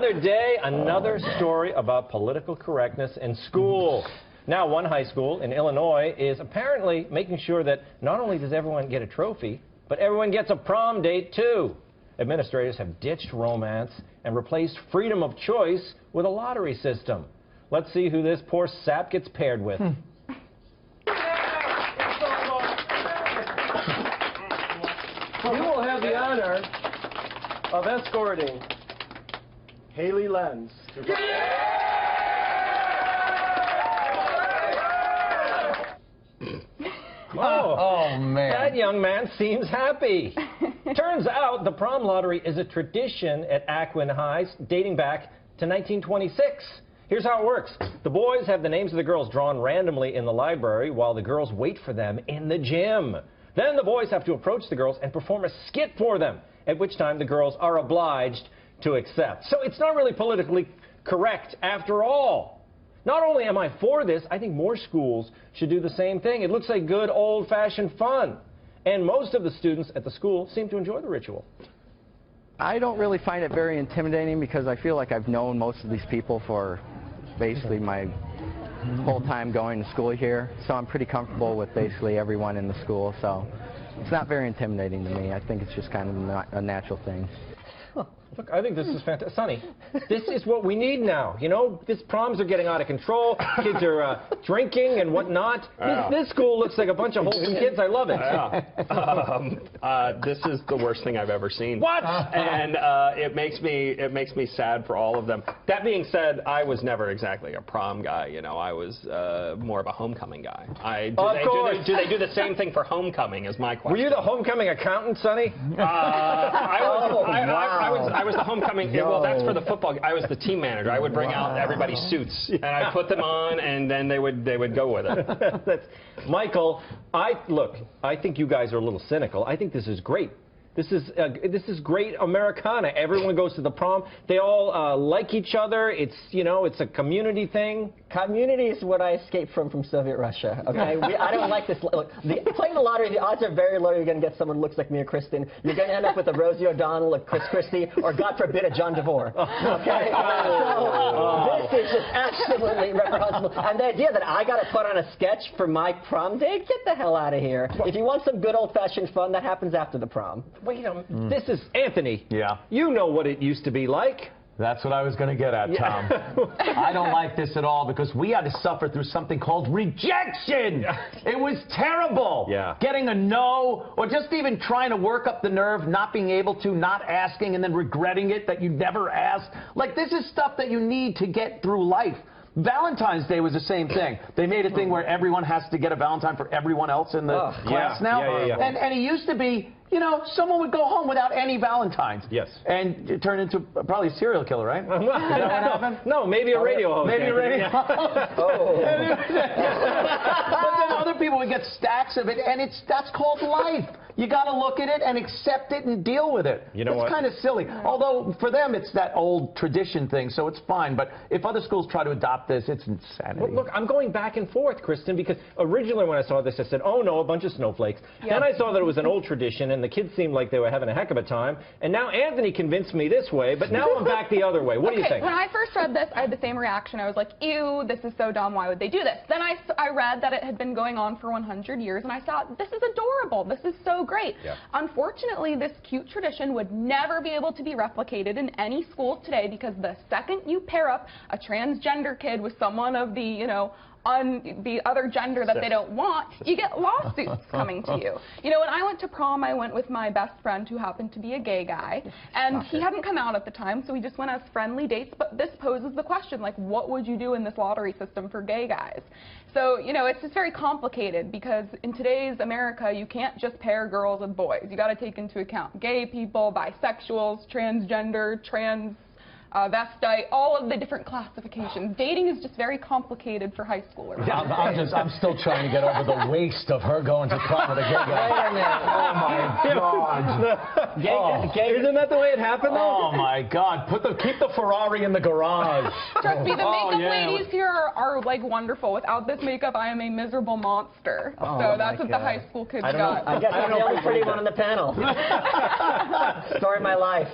Another day, another story about political correctness in school. Now, one high school in Illinois is apparently making sure that not only does everyone get a trophy, but everyone gets a prom date, too. Administrators have ditched romance and replaced freedom of choice with a lottery system. Let's see who this poor sap gets paired with. You will have the honor of escorting Haley Lenz. Oh, man. That young man seems happy. Turns out the prom lottery is a tradition at Aquin High dating back to 1926. Here's how it works. The boys have the names of the girls drawn randomly in the library while the girls wait for them in the gym. Then the boys have to approach the girls and perform a skit for them, at which time the girls are obliged to accept. So it's not really politically correct after all. Not only am I for this, I think more schools should do the same thing. It looks like good old-fashioned fun. And most of the students at the school seem to enjoy the ritual. I don't really find it very intimidating because I feel like I've known most of these people for basically my whole time going to school here. So I'm pretty comfortable with basically everyone in the school. So it's not very intimidating to me. I think it's just kind of a natural thing. Look, I think this is fantastic. Sonny, this is what we need now. You know, these proms are getting out of control. Kids are drinking and whatnot. This school looks like a bunch of wholesome kids. I love it. This is the worst thing I've ever seen. What? And it makes me sad for all of them. That being said, I was never exactly a prom guy. You know, I was more of a homecoming guy. Do they do the same thing for homecoming? Is my question. Were you the homecoming accountant, Sonny? I was the homecoming. Well, that's for the football. I was the team manager. I would bring out everybody's suits, and I'd put them on, and then they would go with it. Michael, I think you guys are a little cynical. I think this is great. This is great Americana. Everyone goes to the prom. They all like each other. It's, you know, it's a community thing. Community is what I escaped from Soviet Russia. Okay, I don't like this. Look, playing the lottery, the odds are very low you're going to get someone who looks like me or Kristen. You're going to end up with a Rosie O'Donnell, a Chris Christie, or God forbid, a John DeVore. Okay, so this is just absolutely reprehensible. And the idea that I got to put on a sketch for my prom date, get the hell out of here. If you want some good old-fashioned fun, that happens after the prom. Wait a minute. This is Anthony. Yeah. You know what it used to be like. That's what I was going to get at, Tom. I don't like this at all because we had to suffer through something called rejection. It was terrible. Yeah. Getting a no, or just even trying to work up the nerve, not being able to, not asking, and then regretting it that you never asked. Like, this is stuff that you need to get through life. Valentine's Day was the same thing. They made a thing where everyone has to get a Valentine for everyone else in the class now. And it used to be, you know, someone would go home without any Valentines. Yes. And it turned into probably a serial killer, right? Is that what happened? No, maybe a radio host. Maybe a radio host. But then other people would get stacks of it, and that's called life. You got to look at it and accept it and deal with it. You know what? It's kind of silly. Although for them it's that old tradition thing, so it's fine. But if other schools try to adopt this, it's insanity. Well, look, I'm going back and forth, Kristen, because originally when I saw this, I said, oh no, a bunch of snowflakes. Then I saw that it was an old tradition, and the kids seemed like they were having a heck of a time. And now Anthony convinced me this way, but now I'm back the other way. What do you think? When I first read this, I had the same reaction. I was like, ew, this is so dumb. Why would they do this? Then I read that it had been going on for 100 years, and I thought, this is adorable. This is so great. Yeah. Unfortunately, this cute tradition would never be able to be replicated in any school today because the second you pair up a transgender kid with someone of the, you know, the other gender that they don't want, you get lawsuits coming to you. You know, when I went to prom, I went with my best friend who happened to be a gay guy, and he hadn't come out at the time, so we just went as friendly dates, but this poses the question, like, what would you do in this lottery system for gay guys? So, you know, it's just very complicated because in today's America, you can't just pair girls with boys. You got to take into account gay people, bisexuals, transgender, transvestite, all of the different classifications. Dating is just very complicated for high schoolers. Yeah, I'm still trying to get over the waste of her going to prom with a gay guy. Wait a minute. Oh my God. Isn't that the way it happened, though? Oh my God. Keep the Ferrari in the garage. Trust me, the makeup ladies here are like wonderful. Without this makeup, I am a miserable monster. So that's what the high school kids got. I guess I'm the only pretty one on the panel. Story of my life.